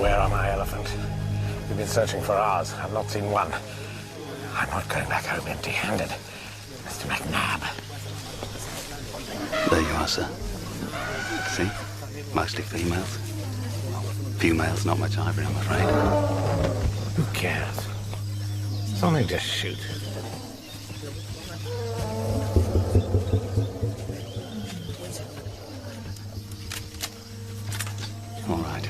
Where are my elephant? We've been searching for hours. I've not seen one. I'm not going back home empty-handed, Mr. McNabb. There you are, sir. See? Mostly females. Few males, not much ivory, I'm afraid. Who cares? Something to shoot. All right.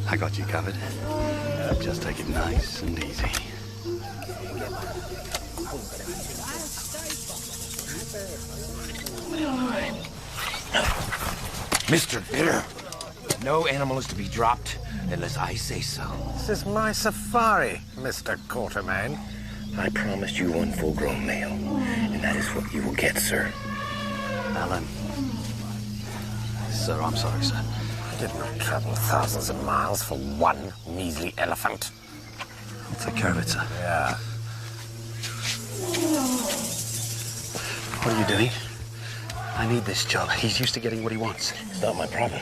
I got you covered. Just take it nice and easy. Mr. Bitter, no animal is to be dropped unless I say so. This is my safari, Mr. Quartermain. I promised you one full-grown male, and that is what you will get, sir. Alan. Sir, I'm sorry, sir. I did not travel thousands of miles for one measly elephant. I'll take care of it, sir. Yeah. What are you doing? I need this job. He's used to getting what he wants. It's not my problem.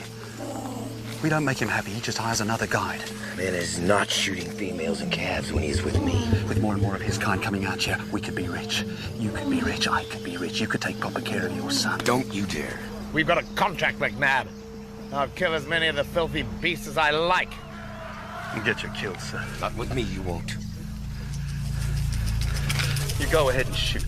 We don't make him happy. He just hires another guide. Man is not shooting females and calves when he's with me. With more and more of his kind coming out here, we could be rich. You could be rich. I could be rich. You could take proper care of your son. Don't you dare. We've got a contract, McNabb. I'll kill as many of the filthy beasts as I like. You get your kill, sir. Not with me, you won't. You go ahead and shoot.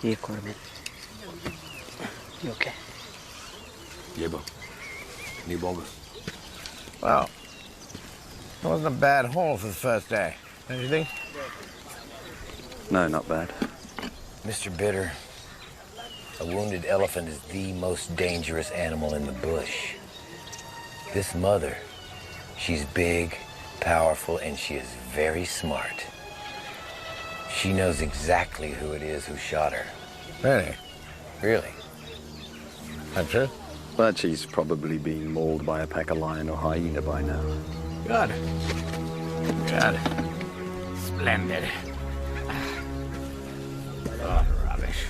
Here, Quartermain. You okay? Yeah, bro. Need bogus. Well, it wasn't a bad haul for the first day, don't you think? No, not bad. Mr. Bitter, a wounded elephant is the most dangerous animal in the bush. This mother, she's big, powerful, and she is very smart. She knows exactly who it is who shot her. Really? Really? That true? But she's probably being mauled by a pack of lion or hyena by now. Good. Good. Splendid. Oh, rubbish.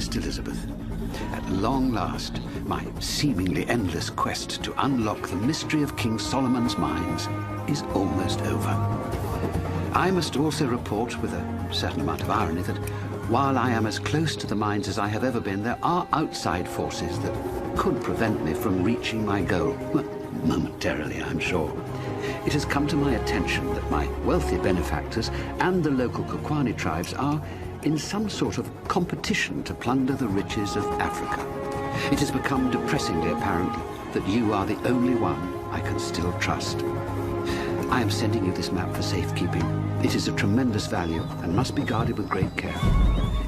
dearest Elizabeth, at long last, my seemingly endless quest to unlock the mystery of King Solomon's mines is almost over. I must also report, with a certain amount of irony, that while I am as close to the mines as I have ever been, there are outside forces that could prevent me from reaching my goal. Well, momentarily, I'm sure. It has come to my attention that my wealthy benefactors and the local Kukwani tribes are in some sort of competition to plunder the riches of Africa. It has become depressingly apparent that you are the only one I can still trust. I am sending you this map for safekeeping. It is of tremendous value and must be guarded with great care.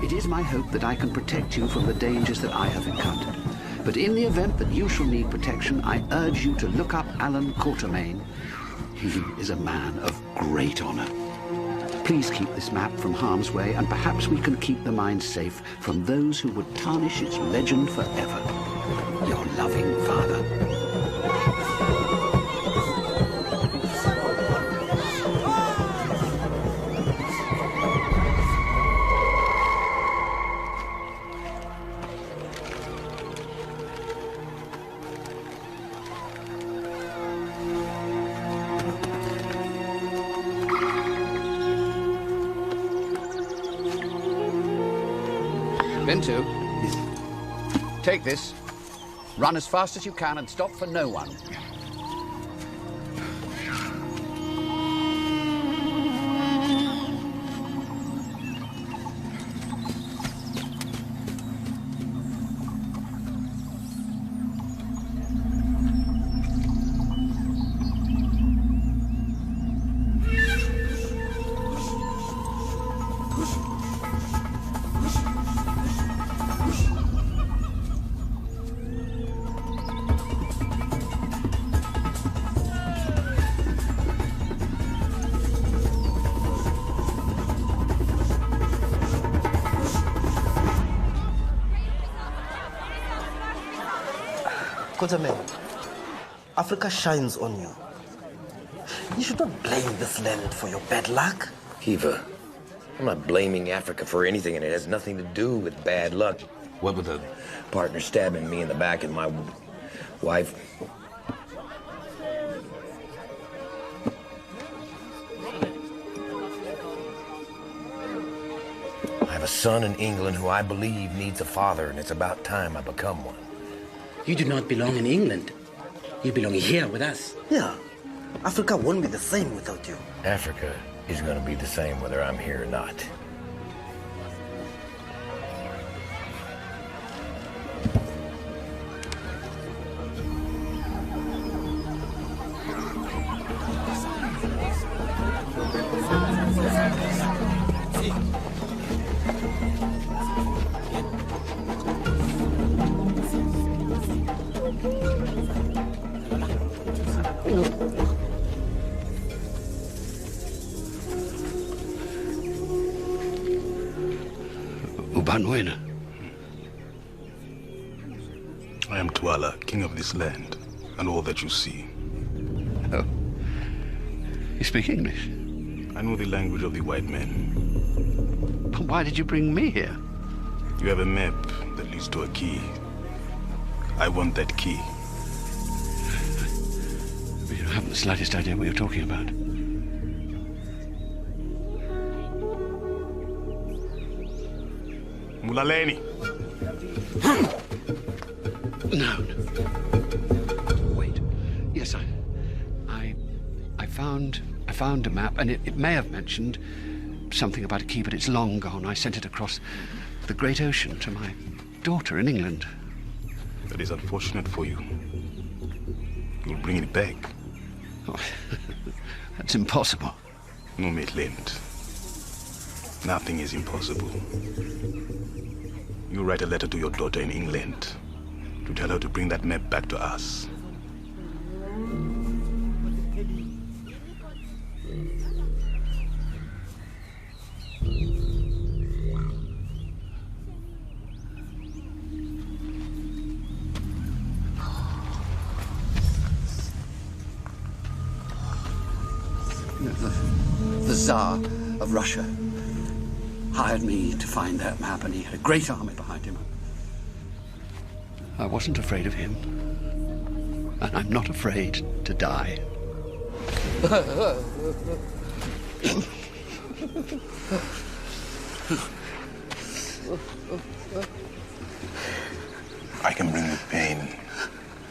It is my hope that I can protect you from the dangers that I have encountered. But in the event that you shall need protection, I urge you to look up Alan Quatermain. He is a man of great honor. Please keep this map from harm's way, and perhaps we can keep the mine safe from those who would tarnish its legend forever. Your loving father. Bintu, take this, run as fast as you can and stop for no one. Quatermain, Africa shines on you. You should not blame this land for your bad luck. Kiva, I'm not blaming Africa for anything, and it has nothing to do with bad luck. What with the Partner stabbing me in the back and my wife. I have a son in England who I believe needs a father, and it's about time I become one. You do not belong in England. You belong here with us. Yeah, Africa won't be the same without you. Africa is going to be the same whether I'm here or not. I am Tuala, king of this land, and all that you see. Oh. You speak English? I know the language of the white men. But why did you bring me here? You have a map that leads to a key. I want that key. You haven't the slightest idea what you're talking about. Mulaleni. No. Wait. Yes, I found a map, and it may have mentioned something about a key, but it's long gone. I sent it across the great ocean to my daughter in England. That is unfortunate for you. You'll bring it back. Oh, that's impossible. No, Maitland. Nothing is impossible. You write a letter to your daughter in England to tell her to bring that map back to us. The Tsar of Russia hired me to find that map, and he had a great army behind him. I wasn't afraid of him. And I'm not afraid to die. I can bring you pain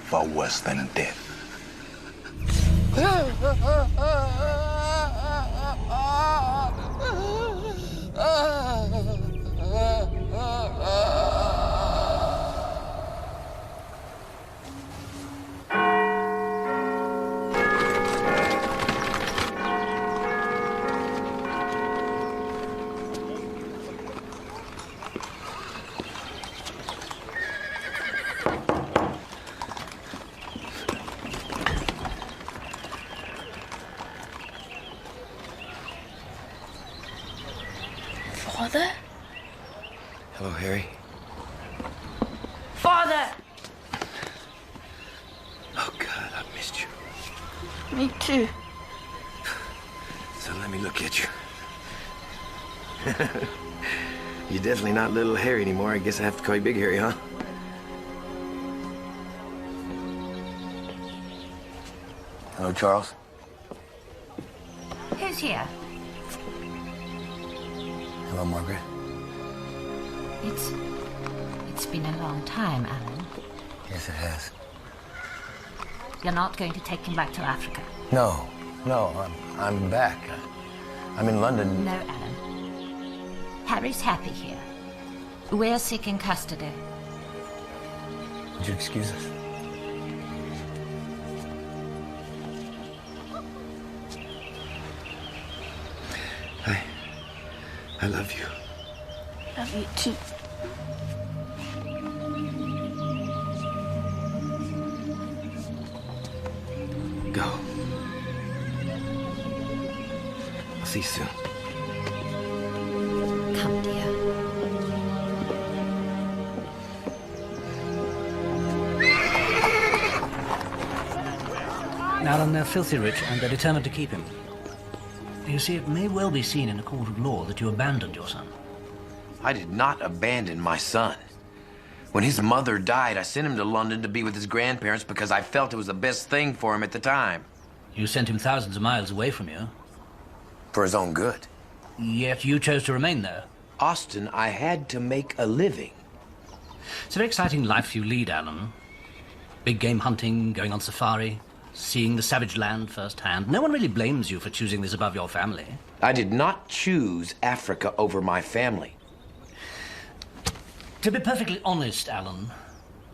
far worse than death. Father? Hello, Harry. Father! Oh, God, I've missed you. Me too. So let me look at you. You're definitely not little Harry anymore. I guess I have to call you Big Harry, huh? Hello, Charles. Who's here? Hello, Margaret. It's been a long time, Alan. Yes, it has. You're not going to take him back to Africa? No, I'm back. I'm in London. No, Alan. Harry's happy here. We're seeking custody. Would you excuse us? I love you. Love you too. Go. I'll see you soon. Come, dear. Alan, they're filthy rich, and they're determined to keep him. You see, it may well be seen in a court of law that you abandoned your son. I did not abandon my son. When his mother died, I sent him to London to be with his grandparents because I felt it was the best thing for him at the time. You sent him thousands of miles away from you. For his own good. Yet you chose to remain there. Austin, I had to make a living. It's a very exciting life you lead, Alan. Big game hunting, going on safari, seeing the savage land firsthand. No one really blames you for choosing this above your family. I did not choose Africa over my family. To be perfectly honest, Alan,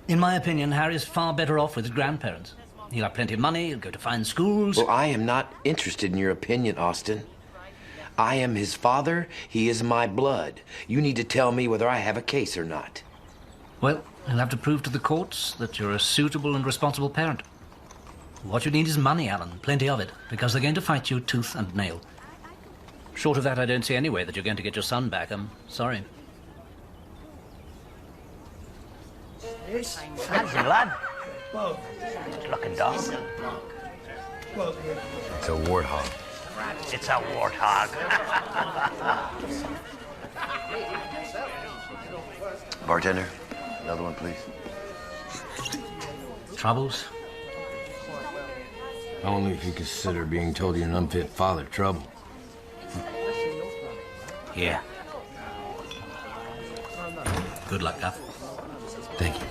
in my opinion, Harry's far better off with his grandparents. He'll have plenty of money, he'll go to fine schools. Well, I am not interested in your opinion, Austin. I am his father, he is my blood. You need to tell me whether I have a case or not. Well, he'll have to prove to the courts that you're a suitable and responsible parent. What you need is money, Alan, plenty of it, because they're going to fight you tooth and nail. Short of that, I don't see any way that you're going to get your son back. I'm sorry. Handsome lad. Good looking dog. It's a warthog. It's a warthog. Bartender, another one, please. Troubles? Only if you consider being told you're an unfit father trouble. Here. Good luck, Duff. Thank you.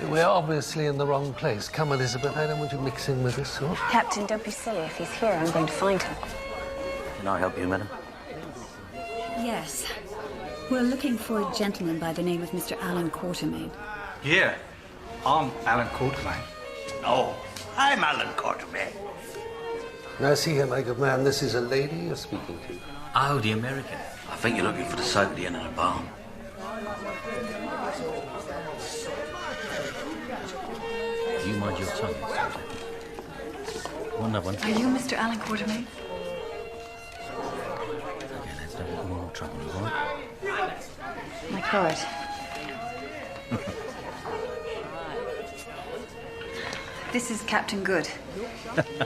We're obviously in the wrong place. Come, Elizabeth, I don't want you mixing with this sort. Captain, don't be silly. If he's here, I'm going to find him. Can I help you, madam? Yes. We're looking for a gentleman by the name of Mr. Alan Quatermain. Yeah, I'm Alan Quatermain. Oh, I'm Alan Quatermain. Now, see here, my good man, this is a lady you're speaking to. Oh, the American. I think you're looking for the soap at the end of the barn. Do you mind your tongue? One other one. Are you Mr. Alan Quatermain? Okay, let's don't get more trouble, all right? My card. This is Captain Good.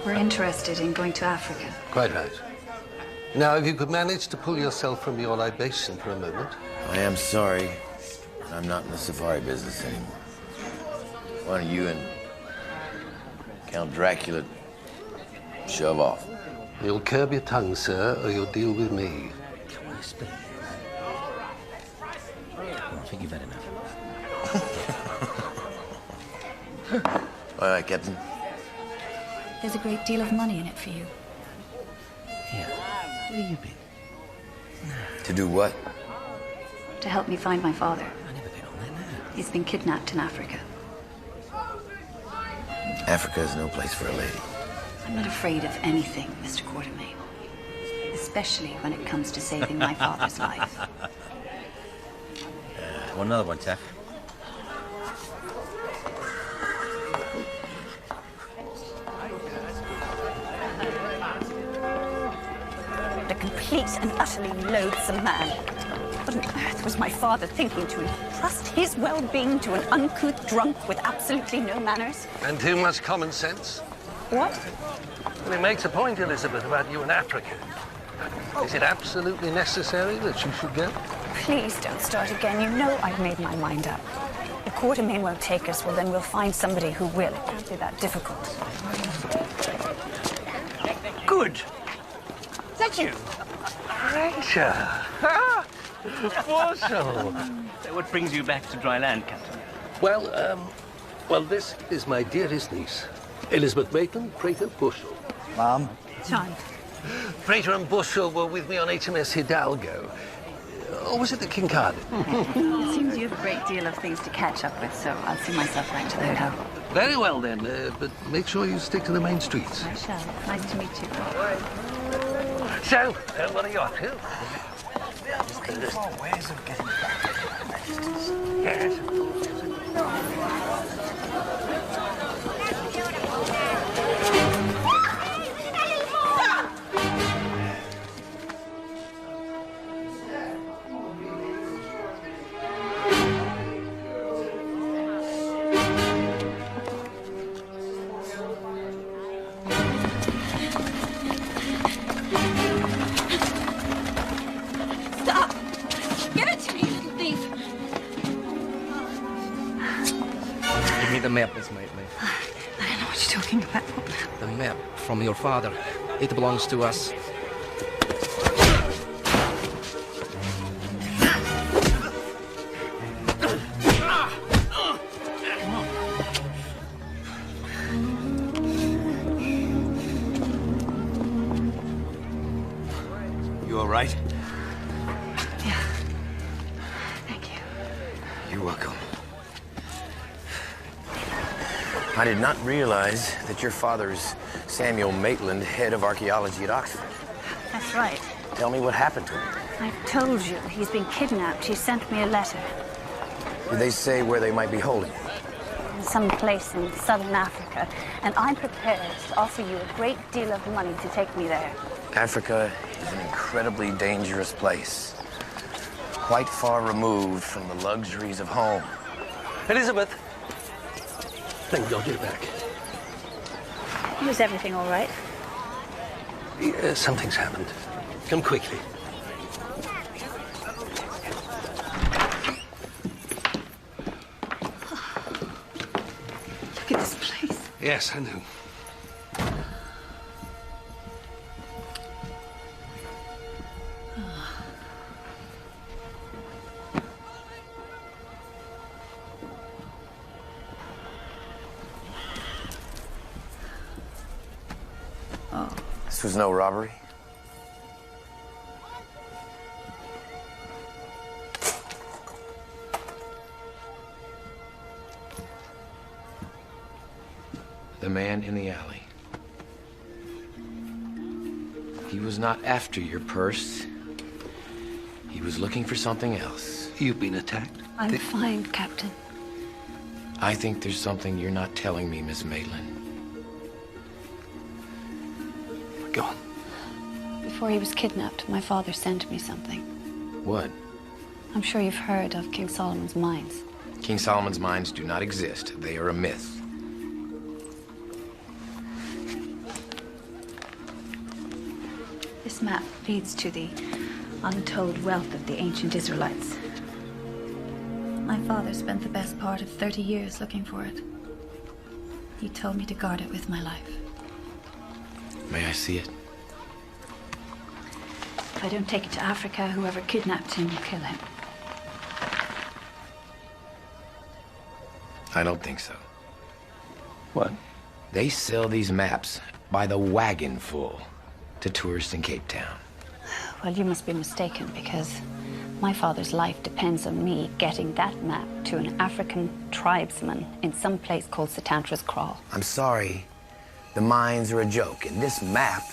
We're interested in going to Africa. Quite right. Now, if you could manage to pull yourself from your libation for a moment. I am sorry. I'm not in the safari business anymore. Why don't you and Count Dracula shove off? You'll curb your tongue, sir, or you'll deal with me. Come on, speak. I think you've had enough. All right, Captain. There's a great deal of money in it for you. Yeah. Where have you been? To do what? To help me find my father. I never get on that now. He's been kidnapped in Africa. Africa is no place for a lady. I'm not afraid of anything, Mr. Quartermain. Especially when it comes to saving my father's life. Want another one, Taff? A complete and utterly loathsome man. What on earth was my father thinking to entrust his well-being to an uncouth drunk with absolutely no manners? And too much common sense. What? Well, he makes a point, Elizabeth, about you in Africa. Is it absolutely necessary that you should go? Please don't start again. You know I've made my mind up. If Quartermain won't take us, well, then we'll find somebody who will. It can't be that difficult. Good. Is that you? Rachel! Bushel! What brings you back to dry land, Captain? Well, this is my dearest niece, Elizabeth Maitland, Prater Bushel. Mom? John. Prater and Bushel were with me on HMS Hidalgo. Or was it the Kincaid? It seems you have a great deal of things to catch up with, so I'll see myself back to the hotel. Very well, then. But make sure you stick to the main streets. I shall. Nice to meet you. So, what are you up to? Looking for ways of getting back to the Magisters. Yes. The map is made, mate. I don't know what you're talking about. The map from your father. It belongs to us. You all right? Yeah. Thank you. You're welcome. I did not realize that your father's Samuel Maitland, head of archaeology at Oxford. That's right. Tell me what happened to him. I've told you. He's been kidnapped. He sent me a letter. Did they say where they might be holding him? In some place in southern Africa. And I'm prepared to offer you a great deal of money to take me there. Africa is an incredibly dangerous place. Quite far removed from the luxuries of home. Elizabeth! Thank God you're back. Was everything all right? Yeah, something's happened. Come quickly. Look at this place. Yes, I know. This was no robbery? The man in the alley. He was not after your purse. He was looking for something else. You've been attacked? I'm fine, Captain. I think there's something you're not telling me, Miss Maitland. Go on. Before he was kidnapped, my father sent me something. What? I'm sure you've heard of King Solomon's mines. King Solomon's mines do not exist. They are a myth. This This map leads to the untold wealth of the ancient Israelites. My father spent the best part of 30 years looking for it. He told me to guard it with my life. May I see it? If I don't take it to Africa, whoever kidnapped him will kill him. I don't think so. What? They sell these maps by the wagon full to tourists in Cape Town. Well, you must be mistaken, because my father's life depends on me getting that map to an African tribesman in some place called Satantra's Kraal. I'm sorry. The mines are a joke, and this map...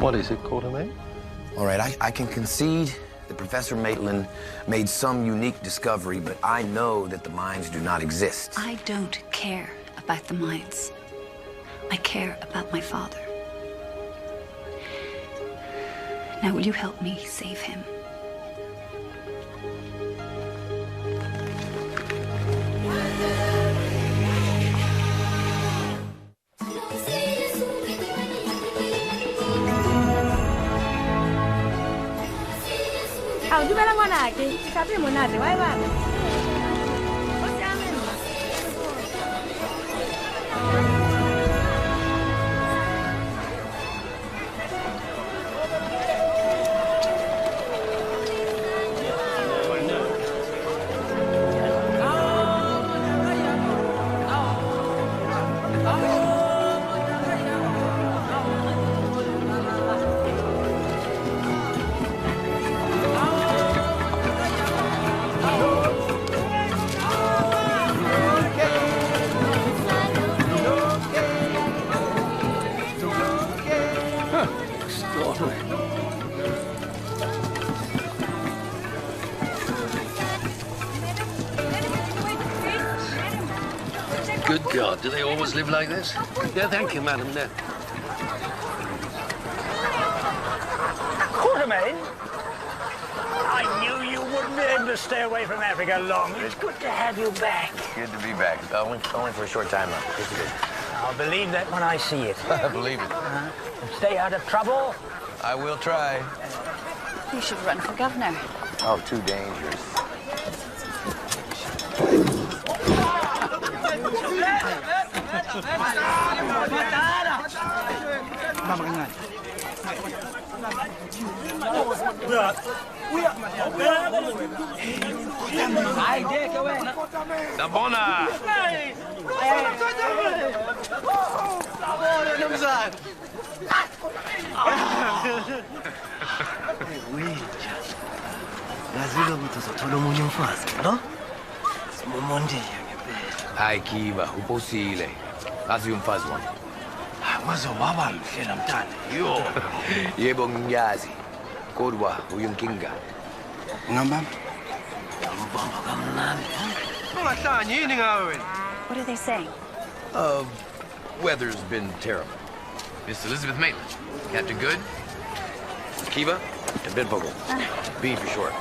What is it, Quartermain? All right, I can concede that Professor Maitland made some unique discovery, but I know that the mines do not exist. I don't care about the mines. I care about my father. Now, will you help me save him? Good God, do they always live like this? Yeah, thank you, madam. No. Quartermain? I knew you wouldn't be able to stay away from Africa long. It's good to have you back. Good to be back. Only for a short time, though. Just a bit. I'll believe that when I see it. I believe it. Stay out of trouble. I will try. You should run for governor. Oh, too dangerous. Da buona! Ai kiva, uposile. Kazi umfazwa. Mazo baba mfela mtani. Yo. Yebo ngiyazi. Kodwa uyunkinga. Ngamba. What are they saying? Weather's been terrible. Miss Elizabeth Maitland, Captain Good, Kiva, and Ben Vogel. B for short.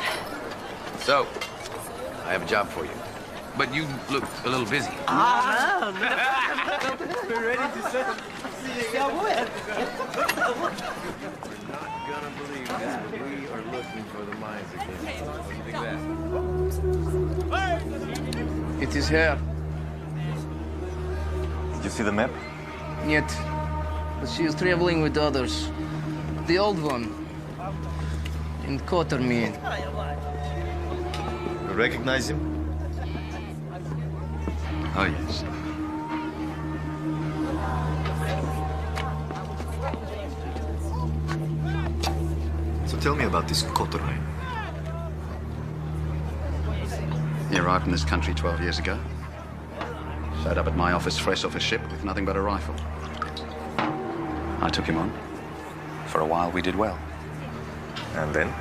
So, I have a job for you. But you look a little busy. We're ready to see you. We're not gonna believe that. We are looking for the mines again. What do you think of that? It is here. Did you see the map? Yet. But she is traveling with others. The old one. In Quatermain. You recognize him? Oh, yes. So tell me about this Quatermain. He arrived in this country 12 years ago. Showed up at my office fresh off a ship with nothing but a rifle. I took him on. For a while, we did well. And then?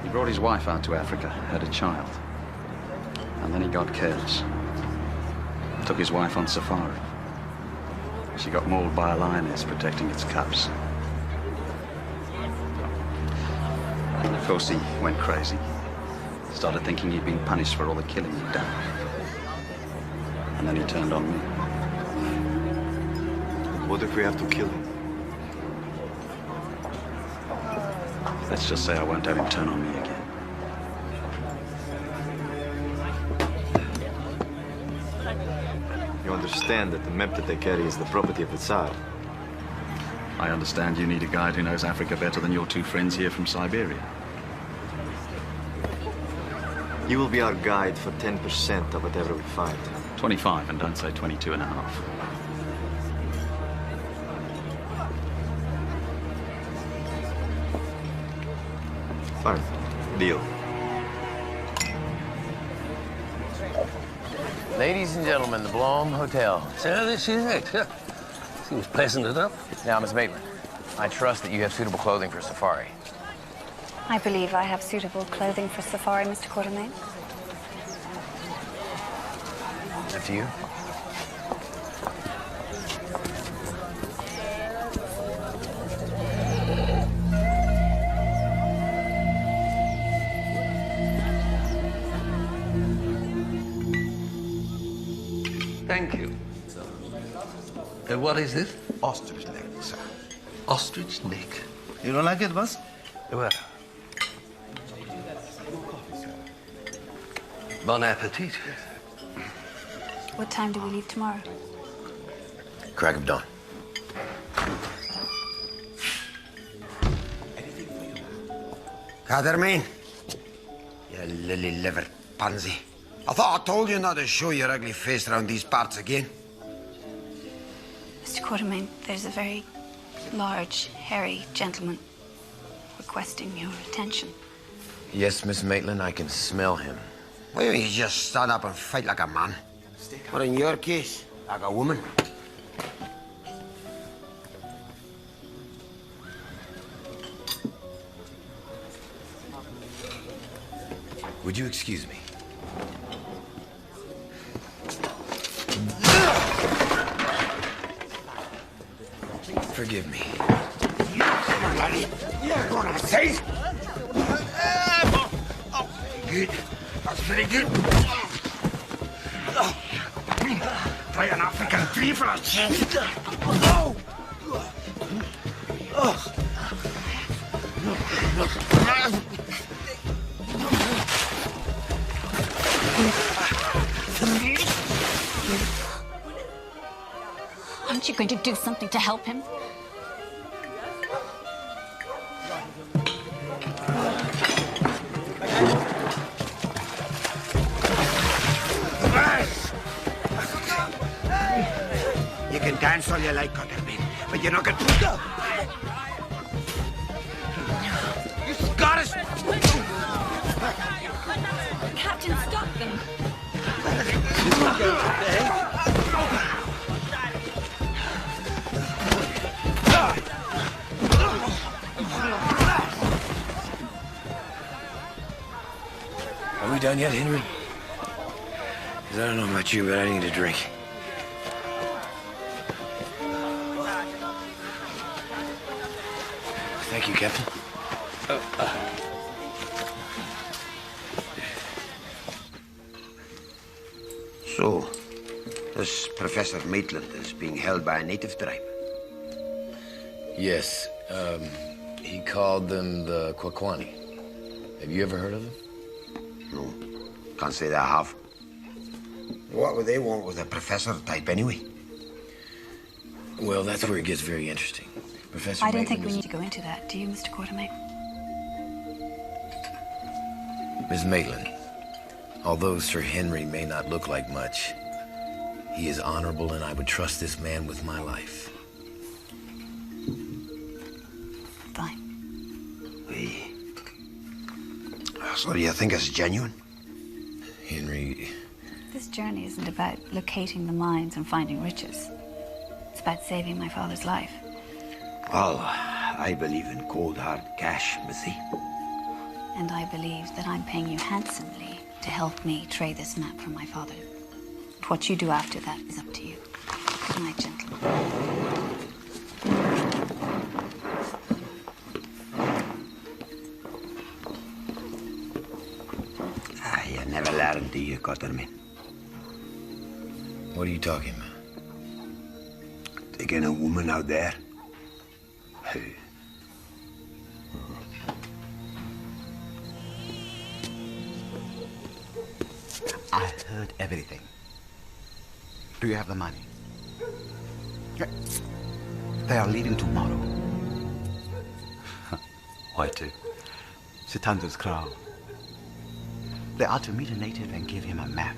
He brought his wife out to Africa, had a child. And then he got careless. Took his wife on safari. She got mauled by a lioness protecting its cubs. Of course, he went crazy. Started thinking he'd been punished for all the killing he'd done. And then he turned on me. What if we have to kill him? Let's just say I won't have him turn on me again. You understand that the map that they carry is the property of the Tsar. I understand you need a guide who knows Africa better than your two friends here from Siberia. You will be our guide for 10% of whatever we find. 25, and don't say 22 and a half. Fine. Deal. Ladies and gentlemen, the Blom Hotel. So this is it. Seems pleasant enough. Now, Miss Maitland, I trust that you have suitable clothing for safari. I believe I have suitable clothing for safari, Mr. Quartermain. After you. Thank you. What is this? Ostrich neck, sir. Ostrich neck. You don't like it, boss? Well. Bon appetit. What time do we leave tomorrow? Crack of dawn. Quartermain, you lily-livered pansy. I thought I told you not to show your ugly face around these parts again. Mr. Quartermain, there's a very large, hairy gentleman requesting your attention. Yes, Miss Maitland, I can smell him. Why don't you just stand up and fight like a man? Or in your case, like a woman. Would you excuse me? Forgive me. You're gonna say? Good. That's very good. Try an African tree for a change. Oh! Aren't you going to do something to help him? You can dance all you like, Quartermain, but you're not gonna... You Scottish! Captain, stop them! Are we done yet, Henry? 'Cause I don't know about you, but I need a drink. Thank you, Captain. So, this Professor Maitland is being held by a native tribe? Yes, he called them the Kwakwani. Have you ever heard of them? No, can't say that I have. What would they want with a professor type anyway? Well, that's where it gets very interesting. Professor I don't think Maitland we is- need to go into that, do you, Mr. Quartermain? Ms. Maitland, although Sir Henry may not look like much, he is honorable and I would trust this man with my life. Fine. So do you think it's genuine? Henry... This journey isn't about locating the mines and finding riches. It's about saving my father's life. Well, I believe in cold hard cash, Missy. And I believe that I'm paying you handsomely to help me trade this map from my father. What you do after that is up to you. Good night, gentlemen. You never learn, do you, Quartermain? What are you talking about? again a woman out there? Hey. I heard everything. Do you have the money? They are leaving tomorrow. Why to? Sitanda's crowd. They are to meet a native and give him a map.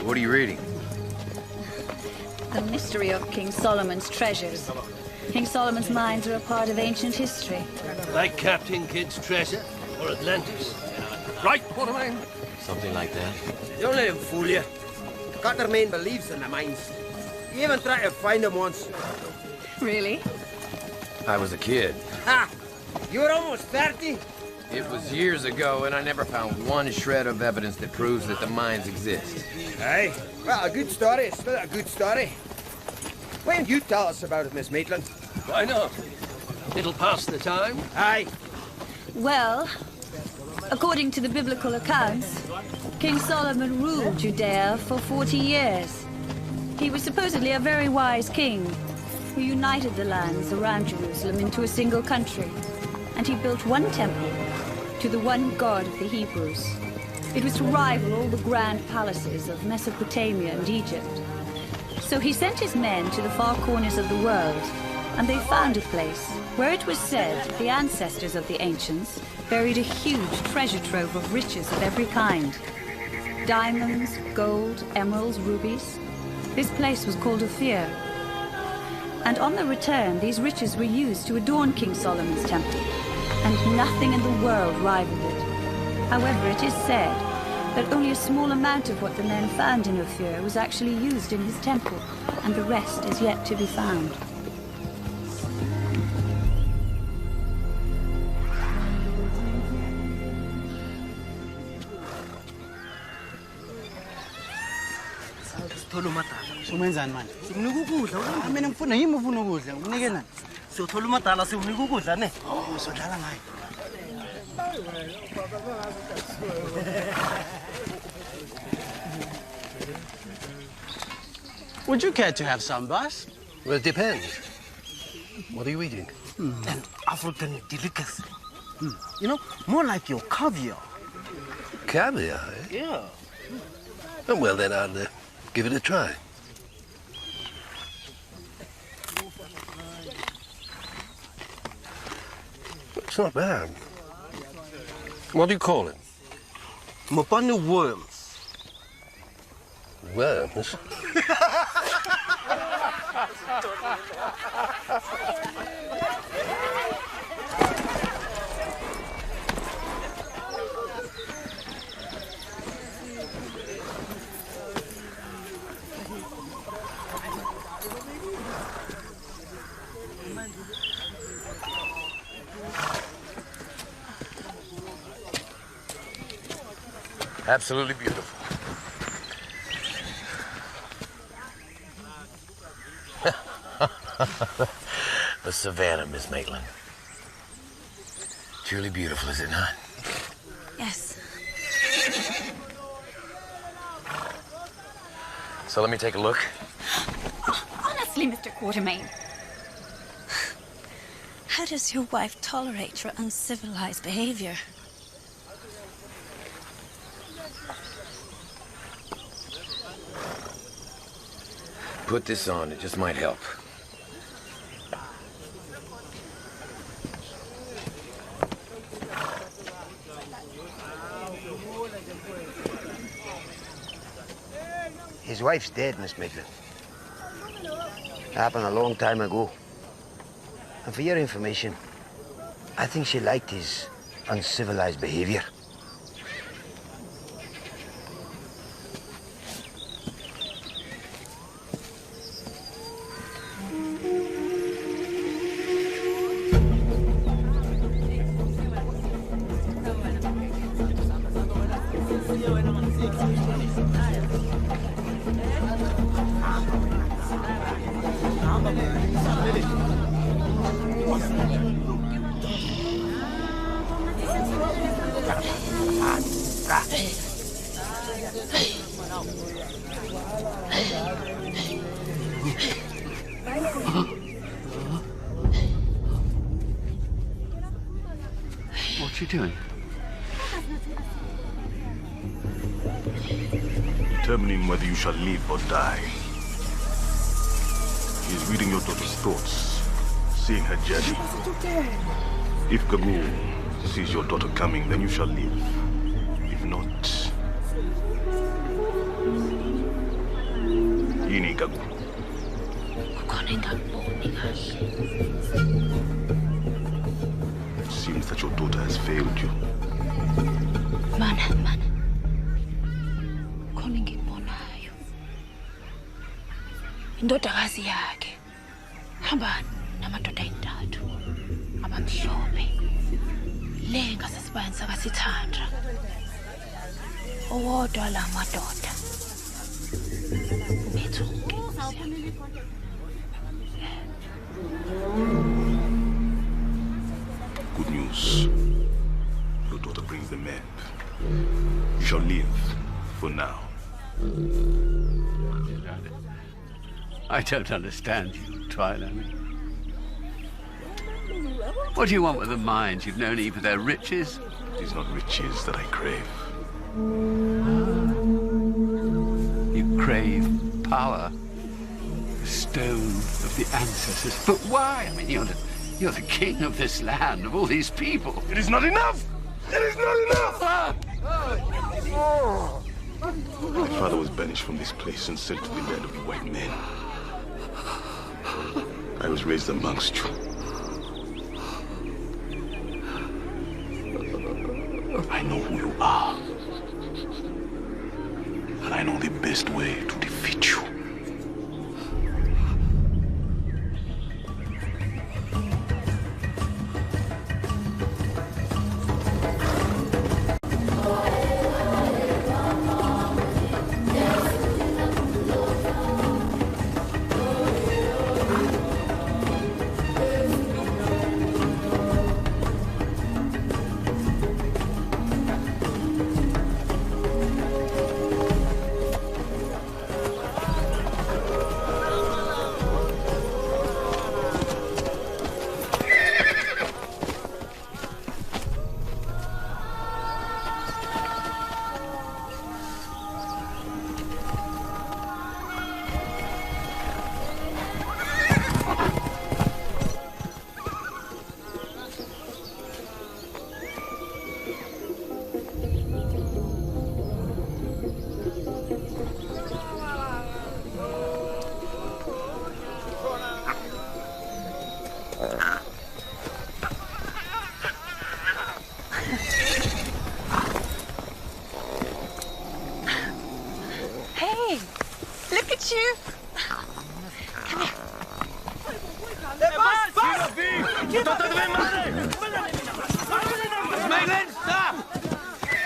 What are you reading? The mystery of King Solomon's treasures. King Solomon's mines are a part of ancient history. Like Captain Kidd's treasure or Atlantis. Right, Quartermain? Something like that. Don't let him fool you. Quartermain believes in the mines. He even tried to find them once. Really? I was a kid. Ha! You were almost 30? It was years ago, and I never found one shred of evidence that proves that the mines exist. Aye. Well, a good story is still a good story. Why don't you tell us about it, Miss Maitland? Why not? It'll pass the time. Aye. Well, according to the biblical accounts, King Solomon ruled Judea for 40 years. He was supposedly a very wise king who united the lands around Jerusalem into a single country. And he built one temple to the one God of the Hebrews. It was to rival all the grand palaces of Mesopotamia and Egypt. So he sent his men to the far corners of the world, and they found a place where it was said the ancestors of the ancients buried a huge treasure trove of riches of every kind. Diamonds, gold, emeralds, rubies. This place was called Ophir. And on the return, these riches were used to adorn King Solomon's temple, and nothing in the world rivaled it. However, it is said that only a small amount of what the men found in Ophir was actually used in his temple, and the rest is yet to be found. Umenzani manje? Sikunika ukudla. Mina ngifuna yimi ufuna ukudla. Nginike nani? Siyothola umadala siwunika ukudla ne? Oh, sodlala ngayo. Would you care to have some, boss? Well, it depends. What are you eating? An African delicacy. You know, more like your caviar. Caviar, eh? Yeah. Oh, well, then I'll give it a try. It's not bad. What do you call it? Mopanu worms. Worms? Absolutely beautiful. The savannah, Miss Maitland. Truly beautiful, is it not? Yes. So let me take a look. Honestly, Mr. Quartermain, how does your wife tolerate your uncivilized behavior? Put this on, it just might help. His wife's dead, Miss Maitland. Happened a long time ago. And for your information, I think she liked his uncivilized behavior. What you doing? Determining whether you shall live or die. He is reading your daughter's thoughts, seeing her journey. If Gagu sees your daughter coming, then you shall live. If not, Ini Gagu. It seems that your daughter has failed you. Mana. Khona ngikubonayo. Indodakazi yakhe. Hamba namadoda ayintathu. Abamhlophe. Lenga sesibayeni sakasithandra. Owodwa la madoda. Ubethuke. Good news. Your daughter brings the map. You shall live for now. I don't understand you, Twilight. What do you want with the mines? You've no need for their riches. It is not riches that I crave. You crave power. The stone of the ancestors. But why? I mean, you're the king of this land, of all these people. It is not enough! It is not enough! My father was banished from this place and sent to the land of the white men. I was raised amongst you. I know who you are. And I know the best way to defeat you.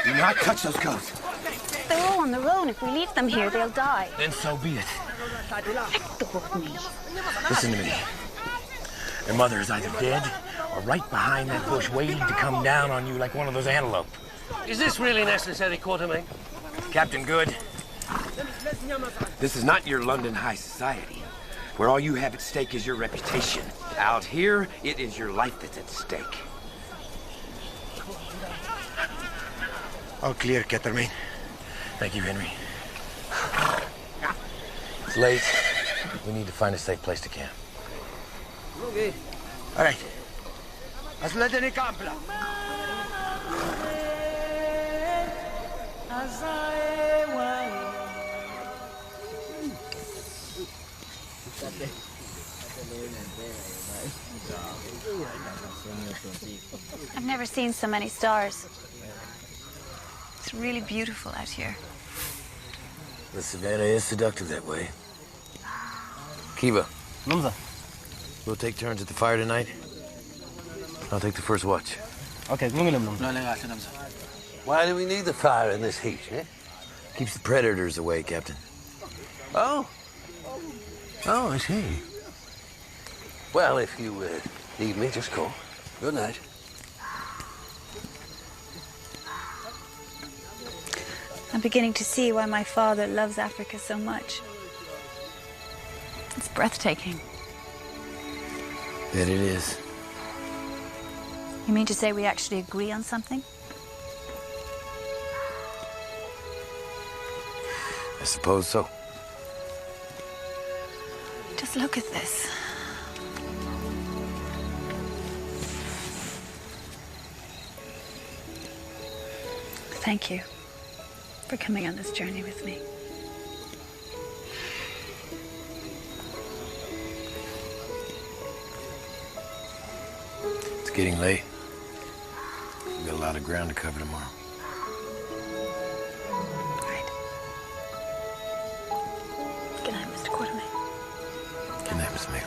Do not touch those guns. on their own. If we leave them here, they'll die. Then so be it. Let go of me. Listen to me. Your mother is either dead or right behind that bush waiting to come down on you like one of those antelope. Is this really necessary, Quatermain? Captain Good, this is not your London high society, where all you have at stake is your reputation. Out here, it is your life that's at stake. All clear, Quatermain. Thank you, Henry. It's late. We need to find a safe place to camp. Okay. All right. I've never seen so many stars. It's really beautiful out here. The savannah is seductive that way. Kiva. We'll take turns at the fire tonight. I'll take the first watch. Okay. Why do we need the fire in this heat, eh? Keeps the predators away, Captain. Oh? Oh, I see. Well, if you need me, just call. Good night. I'm beginning to see why my father loves Africa so much. It's breathtaking. Bet it is. You mean to say we actually agree on something? I suppose so. Just look at this. Thank you for coming on this journey with me. It's getting late. We've got a lot of ground to cover tomorrow. Good night, Mr. Quatermain. Good night, Miss Mel.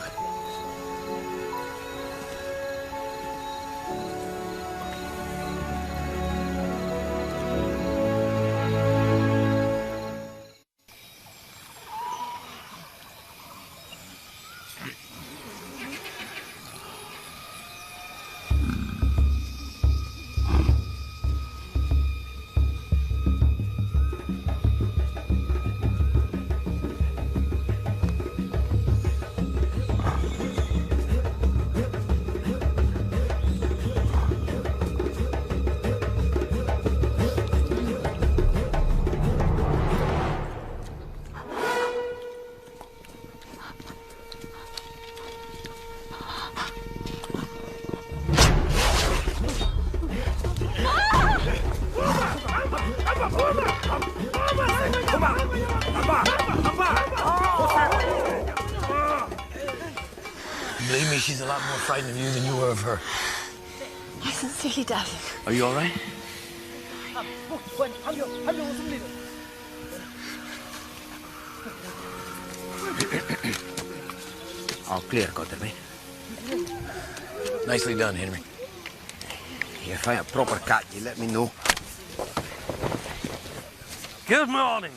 Believe me, she's a lot more frightened of you than you were of her. I sincerely doubt it. Are you all right? All clear, Quatermain. Nicely done, Henry. If I have proper cat, you let me know. Good morning.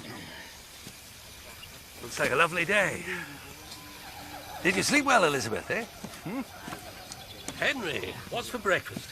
Looks like a lovely day. Did you sleep well, Elizabeth, eh? Hmm? Henry, what's for breakfast?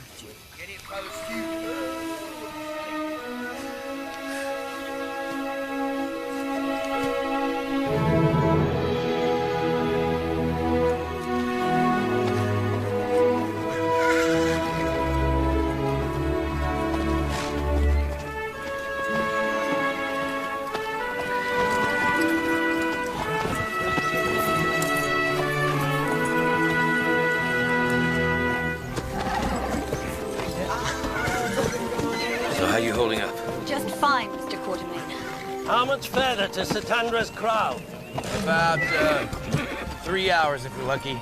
How you holding up? Just fine, Mr. Quatermain. How much further to Satandra's crowd? About 3 hours if we're lucky.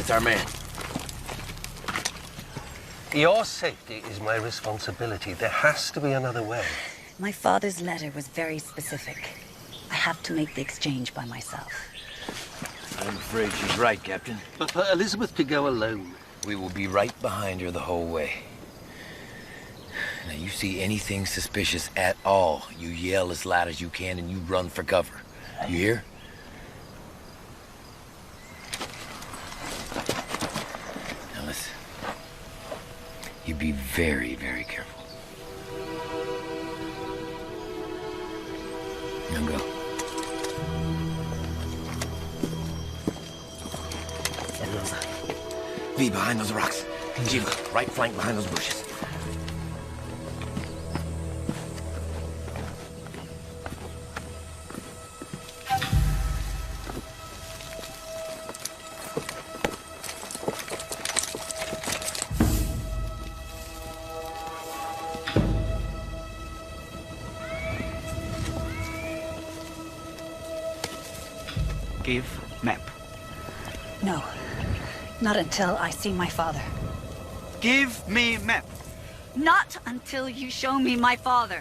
That's our man. Your safety is my responsibility. There has to be another way. My father's letter was very specific. I have to make the exchange by myself. I'm afraid she's right, Captain. But for Elizabeth to go alone. We will be right behind her the whole way. Now, you see anything suspicious at all, you yell as loud as you can and you run for cover. You hear? Now listen. You be very, very careful. Now go. V behind those rocks. Jiva, right flank behind those bushes. Give map. No. Not until I see my father. Give me map. Not until you show me my father.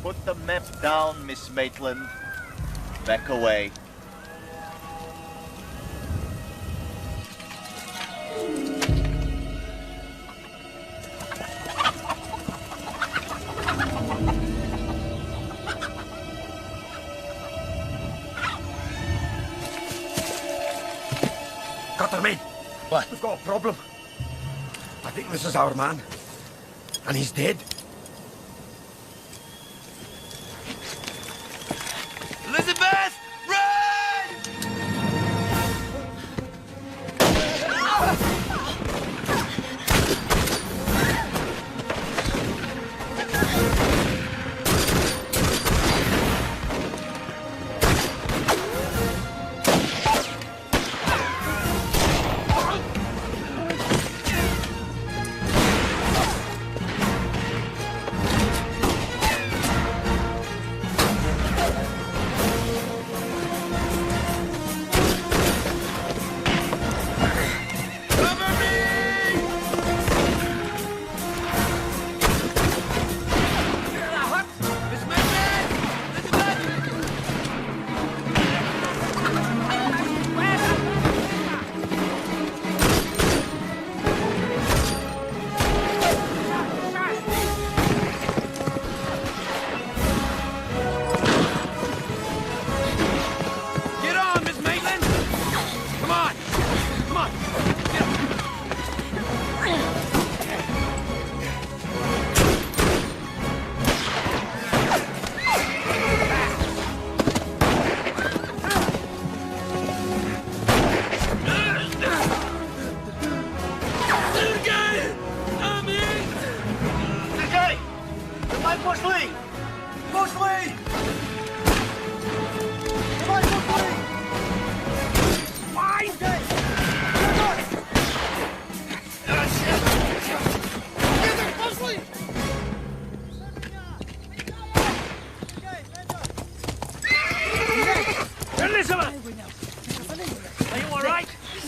Put the map down, Miss Maitland. Back away. Cutterman! What? We've got a problem. I think this is our man. And he's dead. Elizabeth! Run!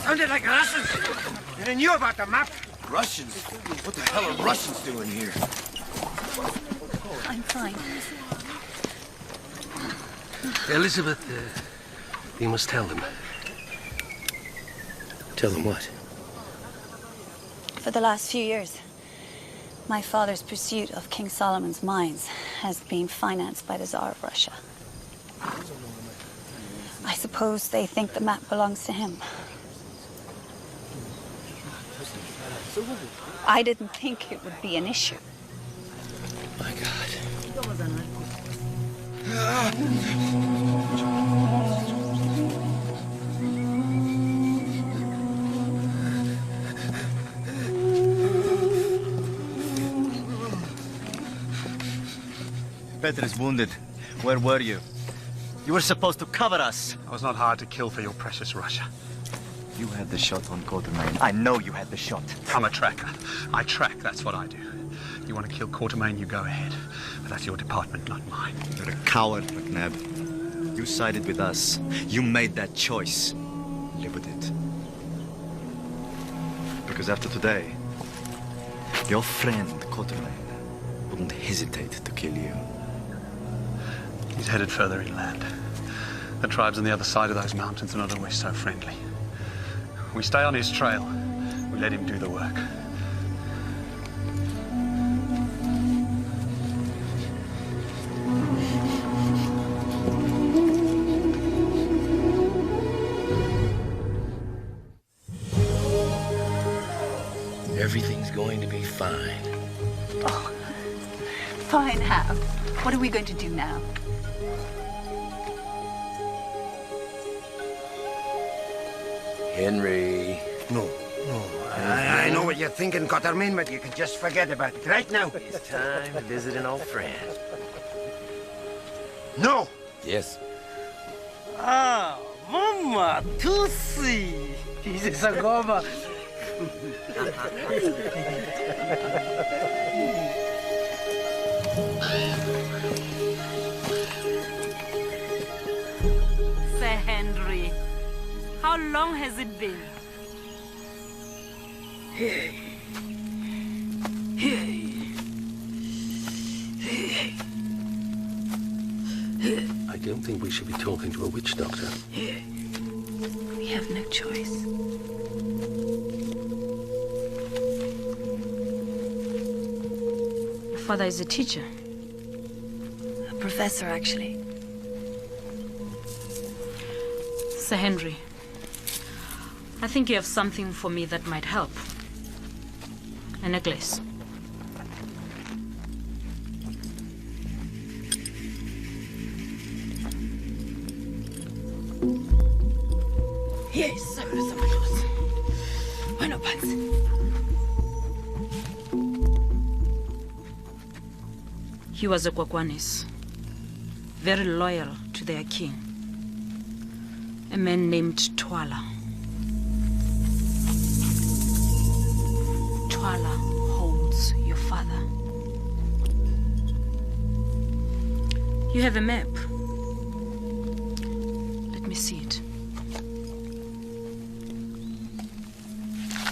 Sounded like Russians. And I knew about the map. Russians? What the hell are Russians doing here? I'm fine. Elizabeth, you must tell them. Tell them what? For the last few years, my father's pursuit of King Solomon's mines has been financed by the Tsar of Russia. I suppose they think the map belongs to him. I didn't think it would be an issue. My God. Peter is wounded. Where were you? You were supposed to cover us. I was not hard to kill for your precious Russia. You had the shot on Quatermain. I know you had the shot. I'm a tracker. I track, that's what I do. You want to kill Quatermain, you go ahead. But that's your department, not mine. You're a coward, McNabb. You sided with us. You made that choice. Live with it. Because after today, your friend, Quatermain, wouldn't hesitate to kill you. He's headed further inland. The tribes on the other side of those mountains are not always so friendly. We stay on his trail. We let him do the work. Everything's going to be fine. Oh, fine, how? What are we going to do now? Henry. No. I know what you're thinking, Quatermain, but you can just forget about it right now. It's time to visit an old friend. No! Yes. Ah, Mama, Tusi! This is a goma. Sir Henry, how long has it been? I don't think we should be talking to a witch doctor. We have no choice. Your father is a teacher. A professor, actually. Sir Henry, I think you have something for me that might help. A necklace. Yes, sir. Bueno, pants. He was a Kwakwanis, very loyal to their king, a man named Twala. Twala holds your father. You have a map. Let me see it.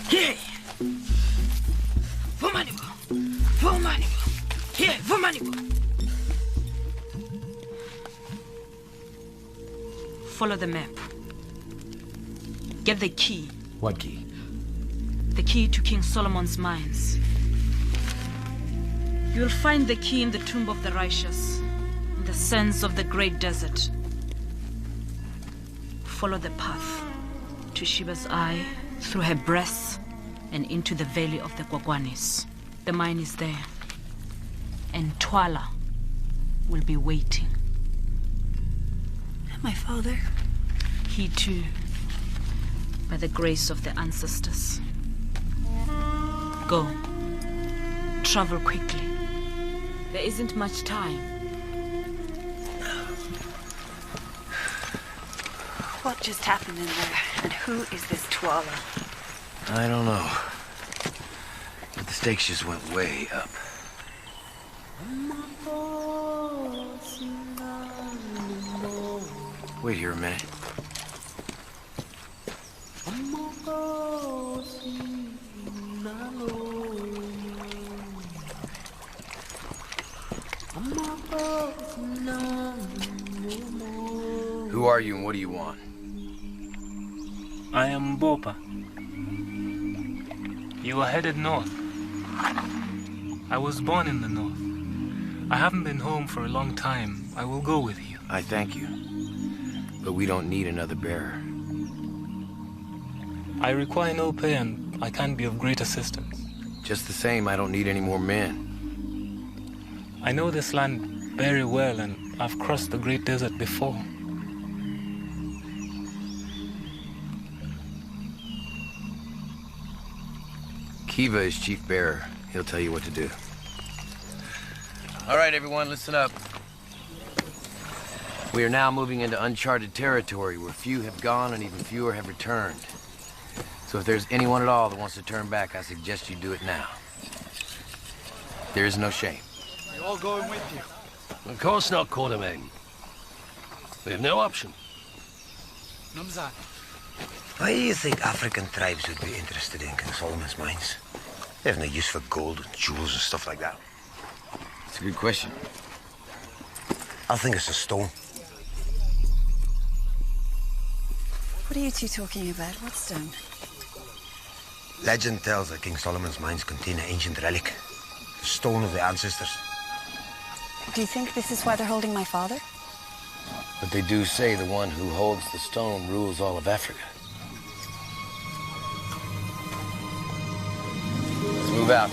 Here! Vomanibo! Vomanibo! Here, Vomanibo! Follow the map. Get the key. What key? The key to King Solomon's mines. You'll find the key in the tomb of the righteous, in the sands of the great desert. Follow the path to Shiba's eye, through her breasts, and into the valley of the Kwakwanis. The mine is there, and Twala will be waiting. And my father? He too, by the grace of the ancestors. Go. Travel quickly. There isn't much time. What just happened in there? And who is this Twala? I don't know. But the stakes just went way up. Wait here a minute. Who are you and what do you want? I am Bopa. You are headed north. I was born in the north. I haven't been home for a long time. I will go with you. I thank you. But we don't need another bearer. I require no pay and I can't be of great assistance. Just the same, I don't need any more men. I know this land very well and I've crossed the great desert before. Kiva is chief bearer. He'll tell you what to do. All right, everyone, listen up. We are now moving into uncharted territory where few have gone and even fewer have returned. So if there's anyone at all that wants to turn back, I suggest you do it now. There is no shame. We're all going with you. Of course not, Quatermain. We have no option. Namzat. Why do you think African tribes would be interested in King Solomon's mines? They have no use for gold and jewels and stuff like that. It's a good question. I think it's a stone. What are you two talking about? What stone? Legend tells that King Solomon's mines contain an ancient relic, the stone of the ancestors. Do you think this is why they're holding my father? But they do say the one who holds the stone rules all of Africa. Let's move out.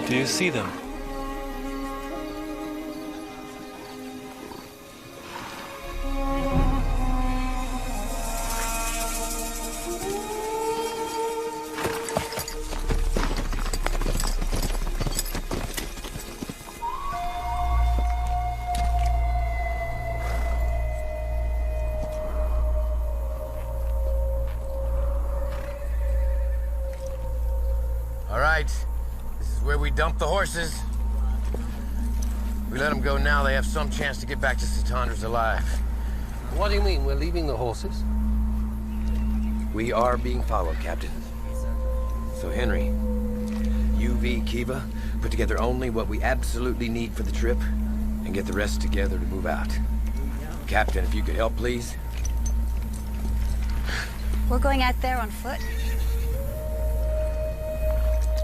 Do you see them? All right. Where we dump the horses. We let them go now, they have some chance to get back to Satandras alive. What do you mean, we're leaving the horses? We are being followed, Captain. So Henry, you, V, Kiva, put together only what we absolutely need for the trip and get the rest together to move out. Captain, if you could help, please. We're going out there on foot?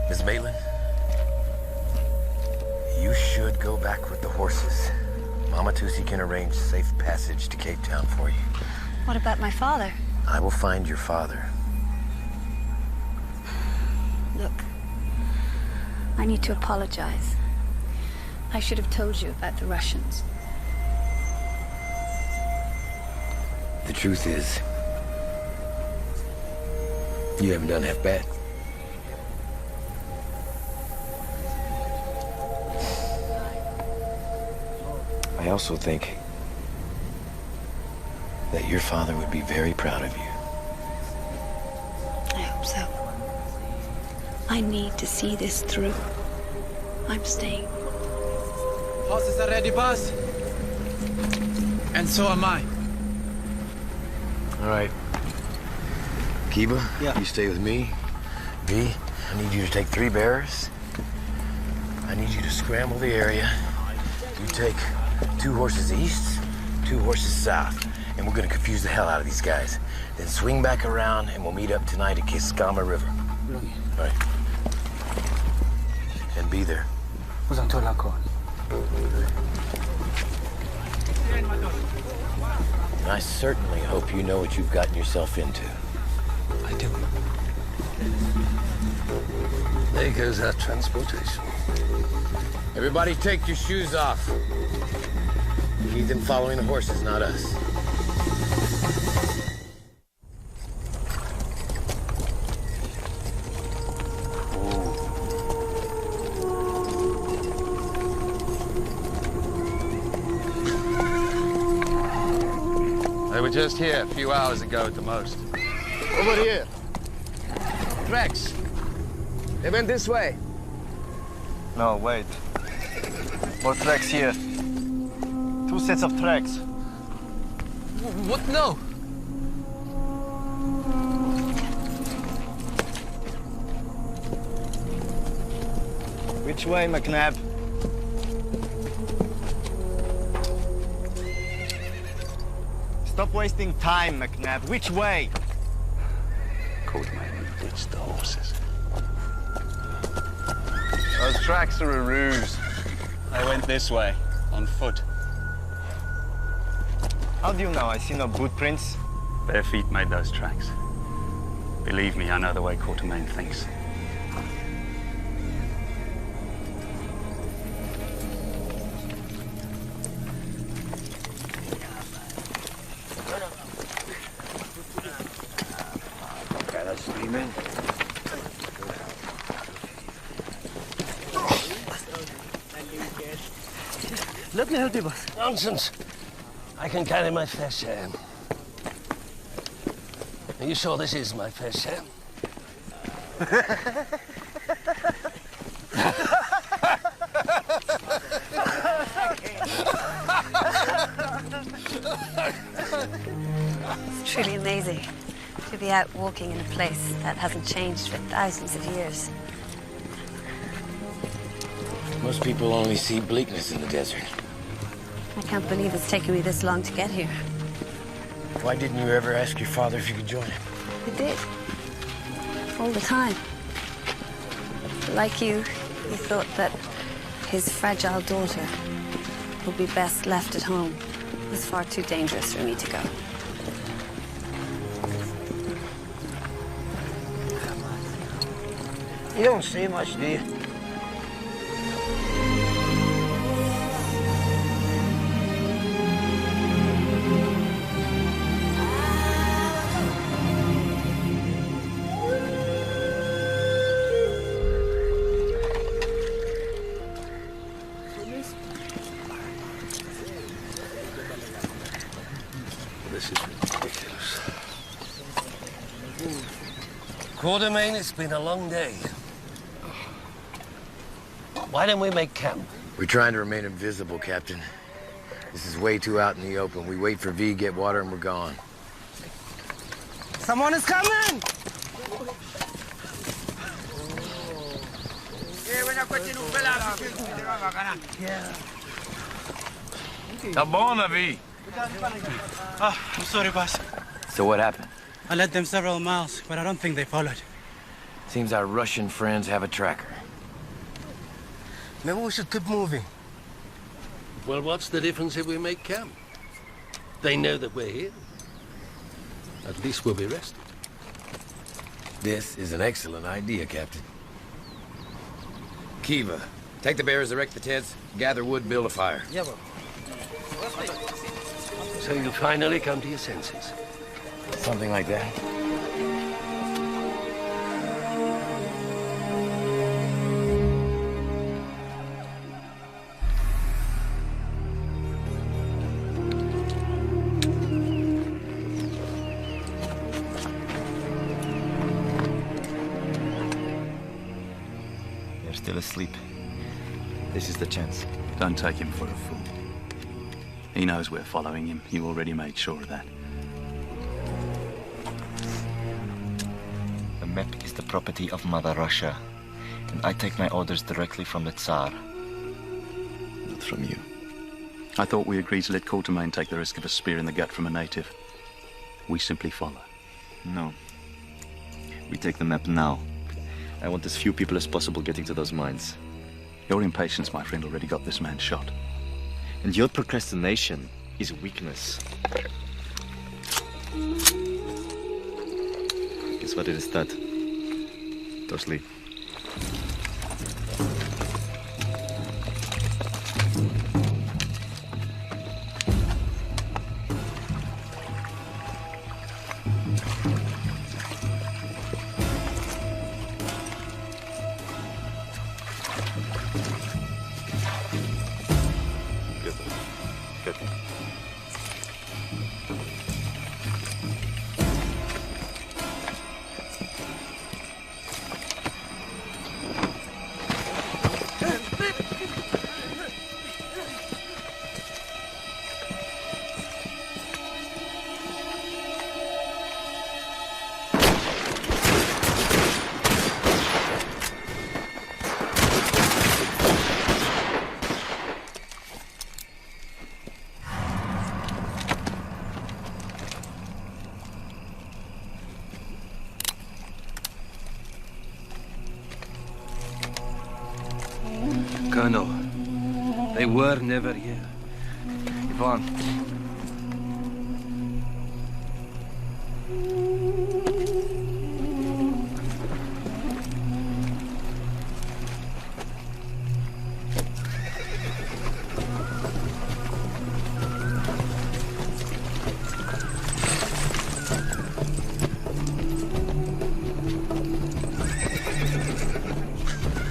Miss Maitland? You should go back with the horses. Mama Tusi can arrange safe passage to Cape Town for you. What about my father? I will find your father. Look, I need to apologize. I should have told you about the Russians. The truth is, you haven't done half bad. I also think that your father would be very proud of you. I hope so. I need to see this through. I'm staying. Horses are ready, boss. And so am I. All right. Kiba, Yeah. you stay with me. V, I need you to take 3 bearers. I need you to scramble the area. You take 2 horses east, 2 horses south, and we're gonna confuse the hell out of these guys. Then swing back around and we'll meet up tonight at Kiskama River. All right. And be there. I certainly hope you know what you've gotten yourself into. I do. There goes our transportation. Everybody take your shoes off. We need them following the horses, not us. They were just here a few hours ago at the most. Over here. Tracks. They went this way. No, wait. More tracks here. 2 sets of tracks. What? No. Which way, McNabb? Stop wasting time, McNabb. Which way? Courtman, ditch the horses. Those tracks are a ruse. They went this way, on foot. How do you know? I see no boot prints. Their feet made those tracks. Believe me, I know the way Quatermain thinks. Let me help you, boss. Nonsense. I can carry my fair share. Are you sure this is my fair share? It's truly amazing to be out walking in a place that hasn't changed for thousands of years. Most people only see bleakness in the desert. I can't believe it's taken me this long to get here. Why didn't you ever ask your father if you could join him? I did. All the time. Like you, he thought that his fragile daughter would be best left at home. It was far too dangerous for me to go. You don't say much, do you? This is ridiculous. Quartermain, it's been a long day. Why don't we make camp? We're trying to remain invisible, Captain. This is way too out in the open. We wait for V, get water, and we're gone. Someone is coming! I'm sorry, boss. So what happened? I led them several miles, but I don't think they followed. Seems our Russian friends have a tracker. Maybe we should keep moving. Well, what's the difference if we make camp? They know that we're here. At least we'll be rested. This is an excellent idea, Captain. Kiva, take the bearers, erect the tents, gather wood, build a fire. Yeah, bro. So you finally come to your senses. Something like that. They're still asleep. This is the chance. Don't take him for a fool. He knows we're following him. You already made sure of that. The map is the property of Mother Russia, and I take my orders directly from the Tsar. Not from you. I thought we agreed to let Quartermain take the risk of a spear in the gut from a native. We simply follow. No. We take the map now. I want as few people as possible getting to those mines. Your impatience, my friend, already got this man shot. And your procrastination is weakness. Guess what it is that? To sleep. Colonel, they were never here. Ivan.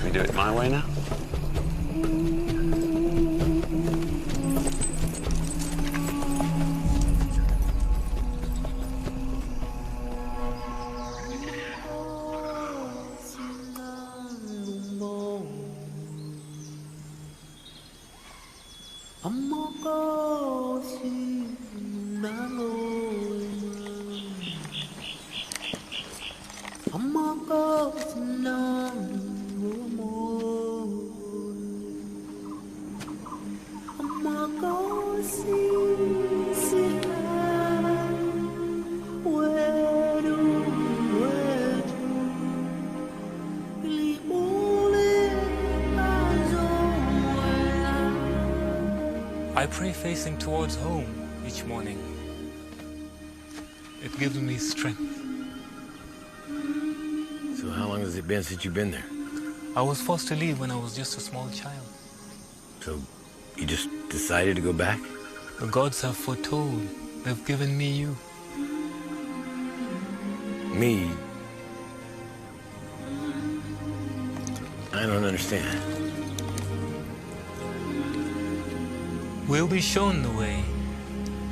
We do it my way now? I pray facing towards home each morning. It gives me strength. So how long has it been since you've been there? I was forced to leave when I was just a small child. So you just decided to go back? The gods have foretold. They've given me you. Me? I don't understand. We'll be shown the way.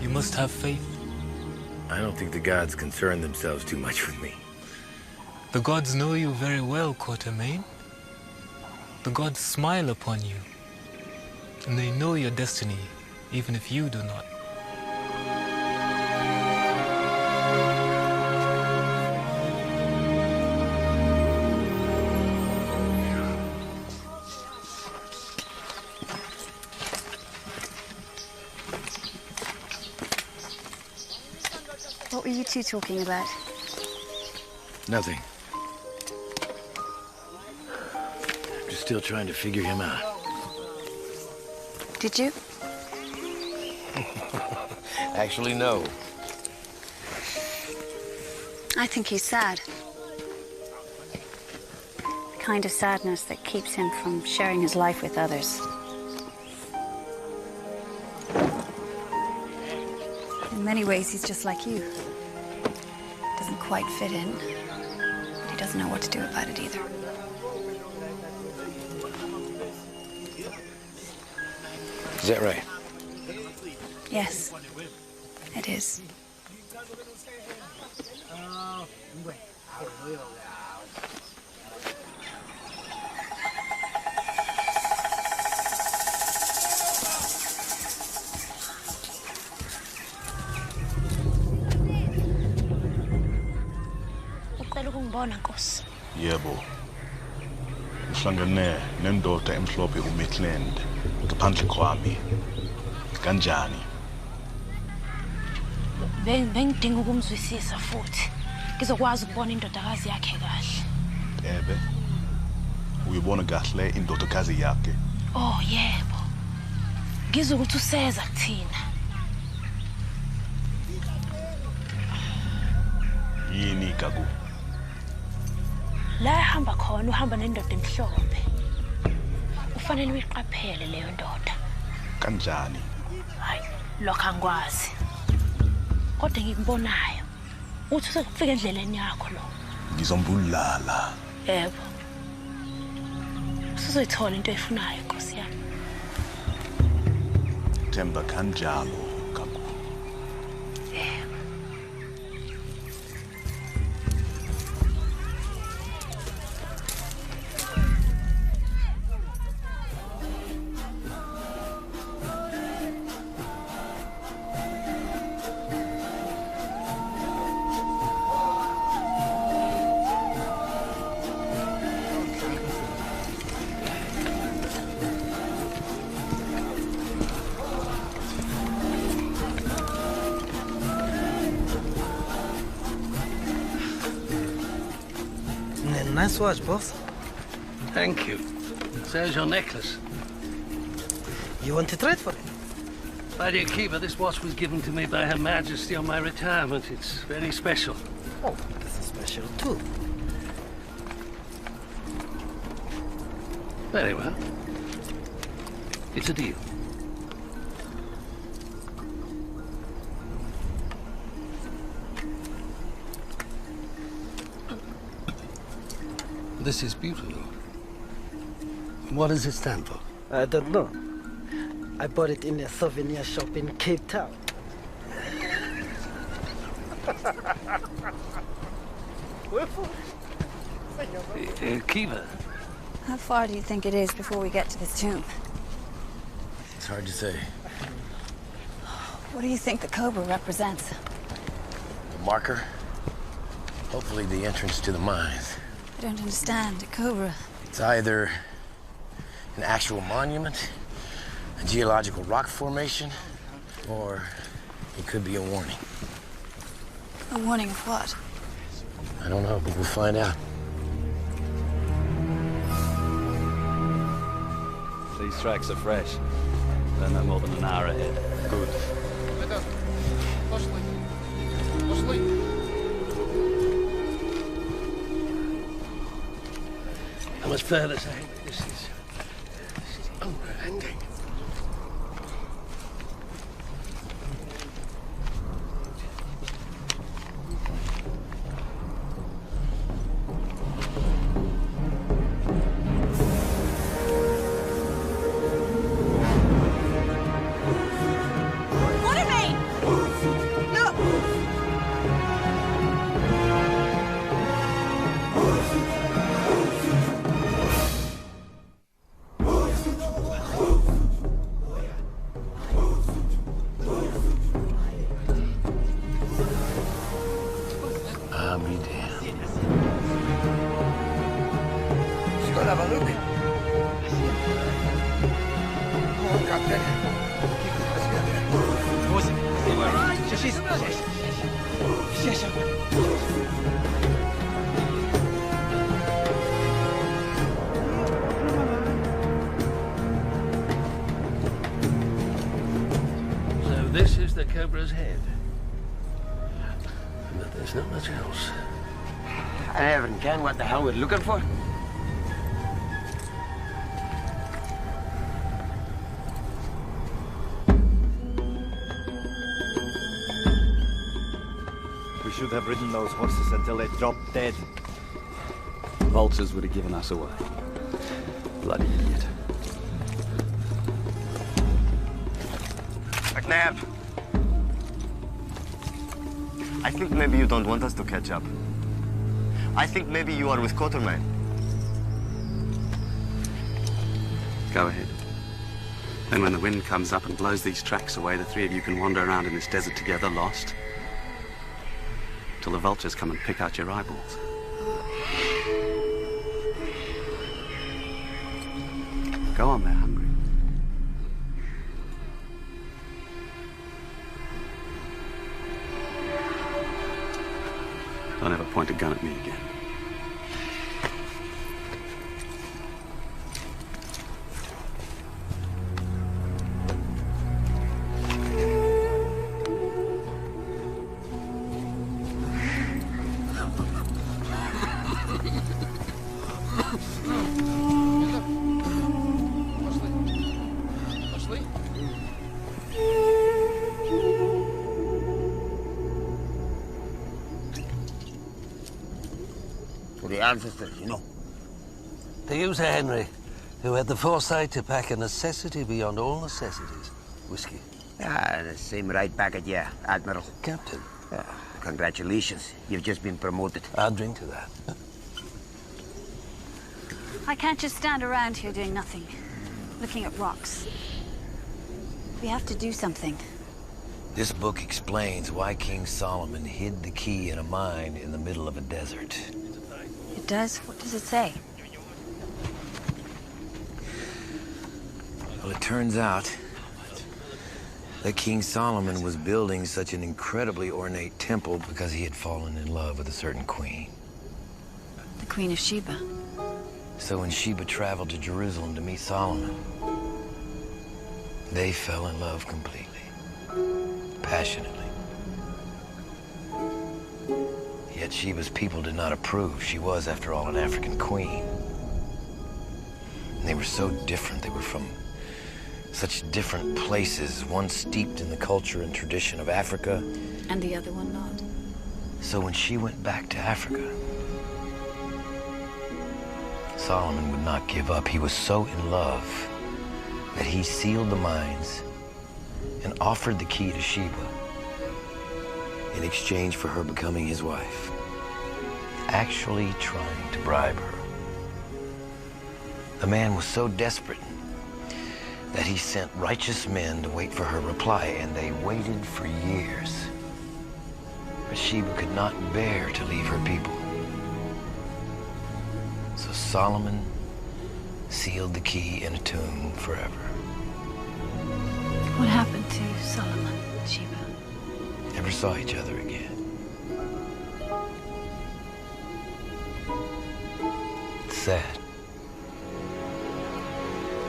You must have faith. I don't think the gods concern themselves too much with me. The gods know you very well, Quatermain. The gods smile upon you. And they know your destiny, even if you do not. What were you two talking about? Nothing. Just still trying to figure him out. Did you? Actually, no. I think he's sad. The kind of sadness that keeps him from sharing his life with others. In many ways, he's just like you. Doesn't quite fit in, but he doesn't know what to do about it either. Is that right? Yes, it is. Yebo. Uhlangene nendoda emhlophe uMitland ngaphandle kwami. Kanjani? Bengidinga ukumzwisisa futhi. Ngizokwazi ukubona indodakazi yakhe kahle. Ebe. Uyibona kahle indodakazi yakhe. Oh yebo. Ngizwe ukuthi useza kuthina. Yini kaku? La ehamba khona uhamba nendoda emhlophe. Ufanele uyiqaphele leyo ndoda. Kanjani? Hayi, lokho angikwazi. Kodwa ngikubonayo. Uthi sekufika endleleni yakho lo. Ngizombulala. Yebo. Usuzoyithola into eyifunayo Nkosi yami. Themba kanjalo kaku. Yebo. Nice watch, boss. Thank you. There's your necklace. You want to trade for it? My dear Keeper, this watch was given to me by Her Majesty on my retirement. It's very special. Oh, this is special too. Very well. It's a deal. This is beautiful. What does it stand for? I don't know. I bought it in a souvenir shop in Cape Town. Kiva. How far do you think it is before we get to this tomb? It's hard to say. What do you think the cobra represents? The marker? Hopefully the entrance to the mines. I don't understand. A cobra. It's either an actual monument, a geological rock formation, or it could be a warning. A warning of what? I don't know, but we'll find out. These tracks are fresh. They're no more than an hour ahead. Good. How much further, sir? This is overhanging. This is the cobra's head. But there's not much else. I never can what the hell we're looking for. We should have ridden those horses until they dropped dead. Vultures would have given us away. Bloody idiot. McNabb. I think maybe you don't want us to catch up. I think maybe you are with Quatermain. Go ahead. Then when the wind comes up and blows these tracks away, the three of you can wander around in this desert together, lost. Till the vultures come and pick out your eyeballs. Go on, they're hungry. Don't ever point a gun at me again. Ancestors, you know. The user Henry, who had the foresight to pack a necessity beyond all necessities. Whiskey. Ah, the same right back at you, Admiral. Captain. Congratulations. You've just been promoted. I'll drink to that. I can't just stand around here doing nothing, looking at rocks. We have to do something. This book explains why King Solomon hid the key in a mine in the middle of a desert. It does? What does it say? Well, it turns out that King Solomon was building such an incredibly ornate temple because he had fallen in love with a certain queen. The Queen of Sheba. So when Sheba traveled to Jerusalem to meet Solomon, they fell in love completely, passionately. Yet Sheba's people did not approve. She was, after all, an African queen. And they were so different. They were from such different places, one steeped in the culture and tradition of Africa. And the other one not. So when she went back to Africa, Solomon would not give up. He was so in love that he sealed the mines and offered the key to Sheba in exchange for her becoming his wife, actually trying to bribe her. The man was so desperate that he sent righteous men to wait for her reply, and they waited for years. But Sheba could not bear to leave her people. So Solomon sealed the key in a tomb forever. What happened to Solomon and Sheba? Never saw each other again. It's sad.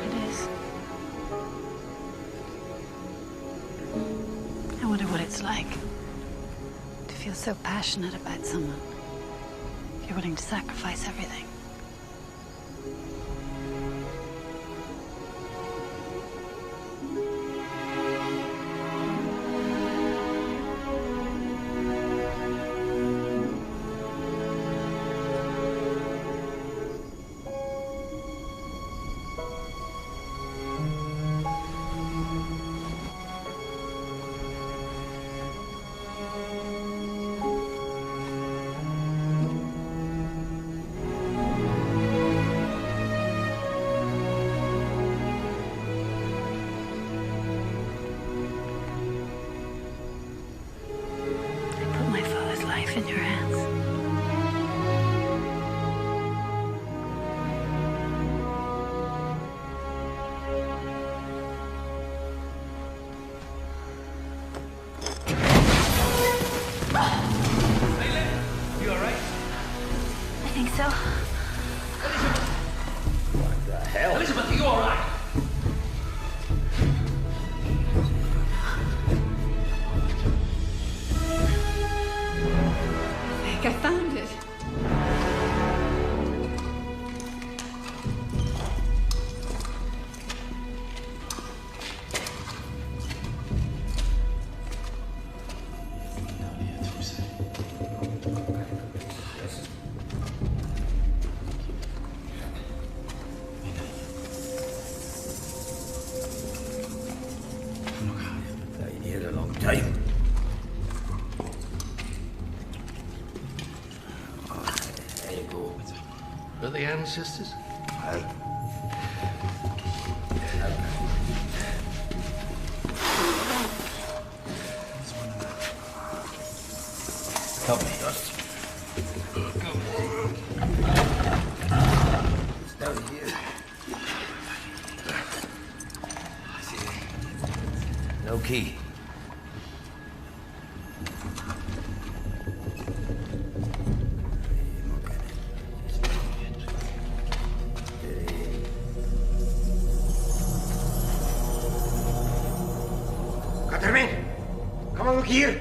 It is. it's like to feel so passionate about someone. You're willing to sacrifice everything. In your hands. You all right? I think so. What the hell? Elizabeth, are you all right? I found it. Been here a long time. Are they ancestors? Help me, Dust. It's down here. No key. Come on, look here.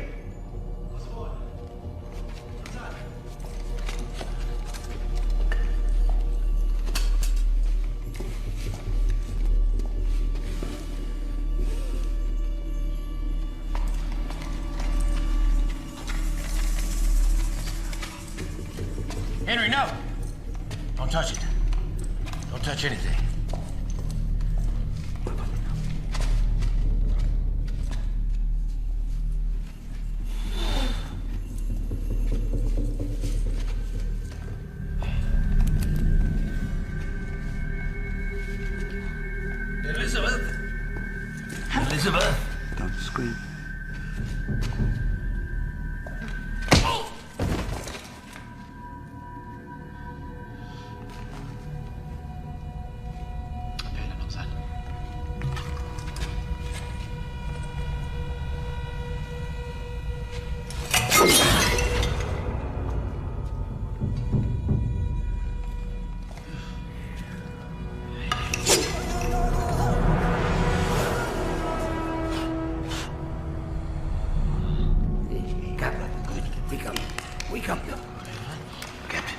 Henry, no! Don't touch it. Don't touch anything. Elizabeth! Don't scream.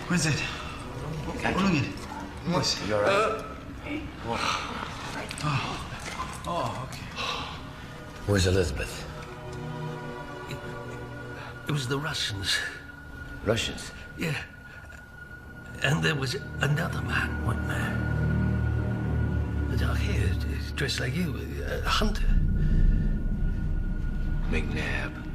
Where's it? What's it? What's You all right? Oh, okay. Where's Elizabeth? It was the Russians. Russians? Yeah. And there was another man. What man? Dark hair, dressed like you, a hunter. McNabb.